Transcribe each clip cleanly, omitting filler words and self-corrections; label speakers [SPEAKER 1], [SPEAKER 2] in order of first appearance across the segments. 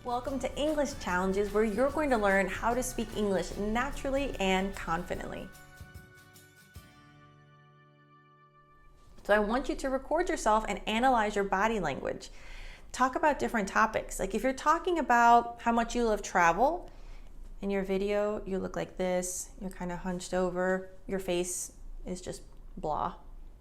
[SPEAKER 1] Welcome to English Challenges, where you're going to learn how to speak English naturally and confidently. So I want you to record yourself and analyze your body language. Talk about different topics. Like if you're talking about how much you love travel, in your video you look like this, you're kind of hunched over, your face is just blah,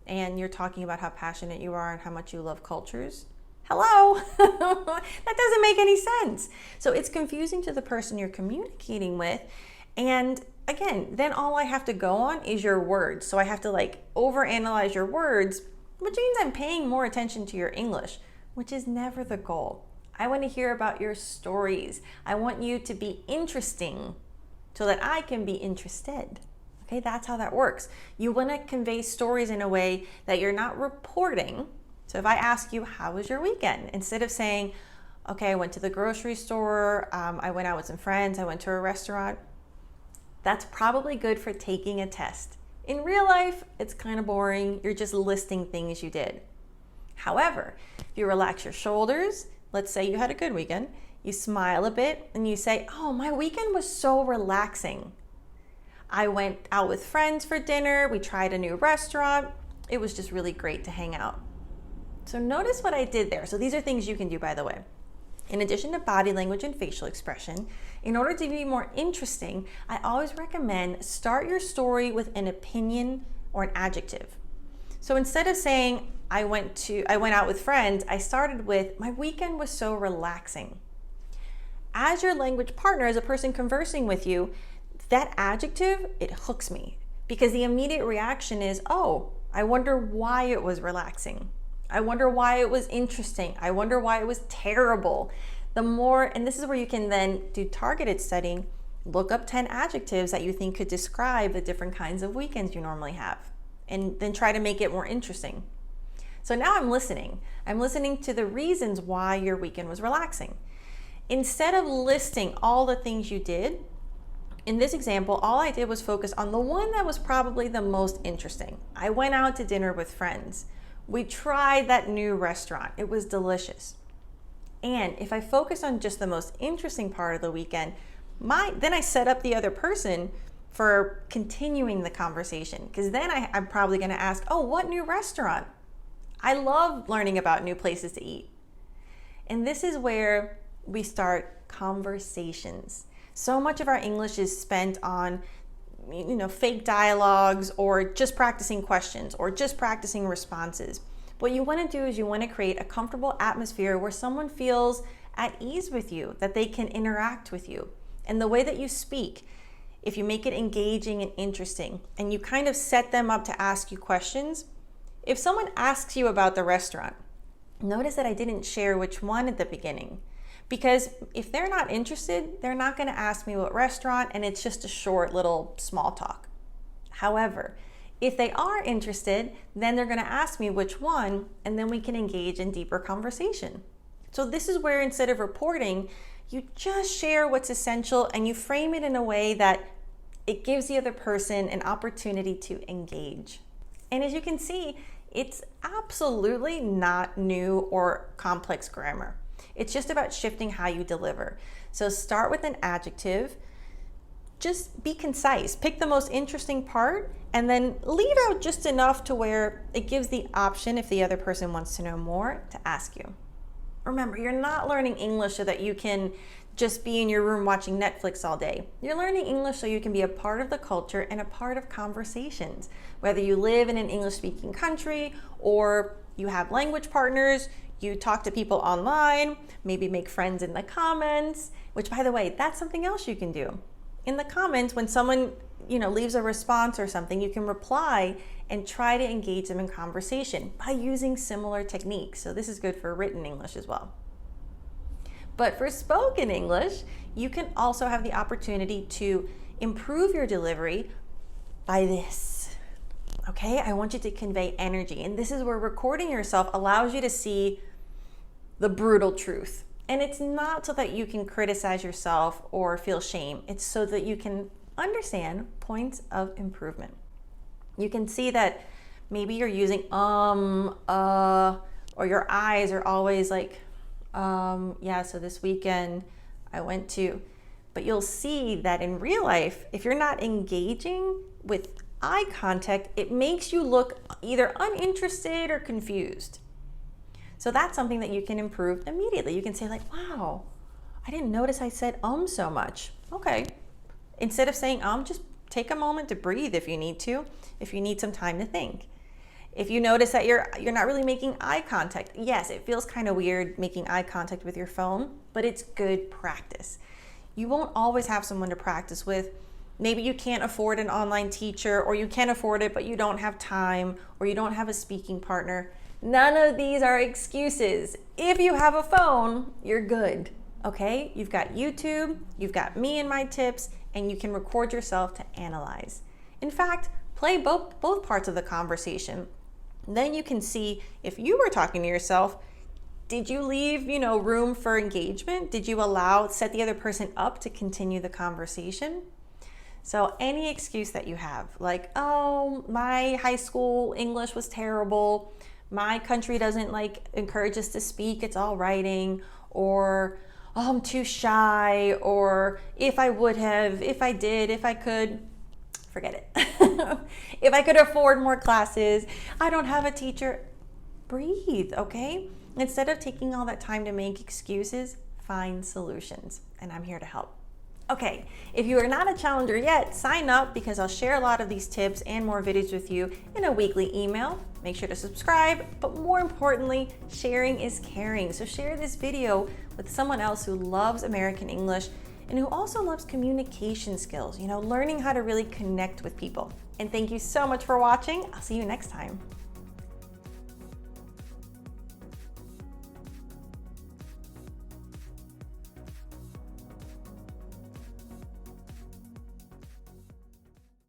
[SPEAKER 1] and you're talking about how passionate you are and how much you love cultures. Hello, that doesn't make any sense. So it's confusing to the person you're communicating with. And again, then all I have to go on is your words. So I have to overanalyze your words, which means I'm paying more attention to your English, which is never the goal. I want to hear about your stories. I want you to be interesting so that I can be interested. Okay, that's how that works. You want to convey stories in a way that you're not reporting. So if I ask you, how was your weekend? Instead of saying, okay, I went to the grocery store, I went out with some friends, I went to a restaurant, that's probably good for taking a test. In real life, it's kind of boring. You're just listing things you did. However, if you relax your shoulders, let's say you had a good weekend, you smile a bit and you say, oh, my weekend was so relaxing. I went out with friends for dinner, we tried a new restaurant, it was just really great to hang out. So notice what I did there. So these are things you can do, by the way. In addition to body language and facial expression, in order to be more interesting, I always recommend start your story with an opinion or an adjective. So instead of saying, I went out with friends, I started with, my weekend was so relaxing. As your language partner, as a person conversing with you, that adjective, it hooks me because the immediate reaction is, oh, I wonder why it was relaxing. I wonder why it was interesting. I wonder why it was terrible. The more, and this is where you can then do targeted studying, look up 10 adjectives that you think could describe the different kinds of weekends you normally have, and then try to make it more interesting. So now I'm listening. I'm listening to the reasons why your weekend was relaxing. Instead of listing all the things you did, in this example, all I did was focus on the one that was probably the most interesting. I went out to dinner with friends. We tried that new restaurant. It was delicious. And if I focus on just the most interesting part of the weekend, then I set up the other person for continuing the conversation, because then I'm probably going to ask, oh, what new restaurant? I love learning about new places to eat. And this is where we start conversations. So much of our English is spent on fake dialogues or just practicing questions or just practicing responses. What you want to do is you want to create a comfortable atmosphere where someone feels at ease with you, that they can interact with you. And the way that you speak, if you make it engaging and interesting, and you kind of set them up to ask you questions, if someone asks you about the restaurant, notice that I didn't share which one at the beginning. Because if they're not interested, they're not going to ask me what restaurant, and it's just a short little small talk. However, if they are interested, then they're going to ask me which one, and then we can engage in deeper conversation. So this is where, instead of reporting, you just share what's essential and you frame it in a way that it gives the other person an opportunity to engage. And as you can see, it's absolutely not new or complex grammar. It's just about shifting how you deliver. So start with an adjective, just be concise, pick the most interesting part, and then leave out just enough to where it gives the option, if the other person wants to know more, to ask you. Remember, you're not learning English so that you can just be in your room watching Netflix all day. You're learning English so you can be a part of the culture and a part of conversations. Whether you live in an English-speaking country or you have language partners, you talk to people online, maybe make friends in the comments, which, by the way, that's something else you can do. In the comments, when someone leaves a response or something, you can reply and try to engage them in conversation by using similar techniques. So this is good for written English as well. But for spoken English, you can also have the opportunity to improve your delivery by this. Okay, I want you to convey energy. And this is where recording yourself allows you to see the brutal truth. And it's not so that you can criticize yourself or feel shame. It's so that you can understand points of improvement. You can see that maybe you're using or your eyes are always like Yeah, so this weekend I went to, but you'll see that in real life, if you're not engaging with eye contact, it makes you look either uninterested or confused. So that's something that you can improve immediately. You can say like, wow, I didn't notice I said so much. Okay. Instead of saying just take a moment to breathe if you need to, if you need some time to think. If you notice that you're not really making eye contact, yes, it feels kind of weird making eye contact with your phone, but it's good practice. You won't always have someone to practice with. Maybe you can't afford an online teacher, or you can afford it, but you don't have time, or you don't have a speaking partner. None of these are excuses. If you have a phone, you're good, okay? You've got YouTube, you've got me and my tips, and you can record yourself to analyze. In fact, play both parts of the conversation. Then you can see if you were talking to yourself, did you leave, room for engagement? Did you set the other person up to continue the conversation? So any excuse that you have, like, oh, my high school English was terrible, my country doesn't encourage us to speak, it's all writing, or oh, I'm too shy, or if I could, forget it. If I could afford more classes, I don't have a teacher. Breathe, okay? Instead of taking all that time to make excuses, find solutions, and I'm here to help. Okay, if you are not a challenger yet, sign up because I'll share a lot of these tips and more videos with you in a weekly email. Make sure to subscribe, but more importantly, sharing is caring. So share this video with someone else who loves American English and who also loves communication skills, learning how to really connect with people. And thank you so much for watching. I'll see you next time.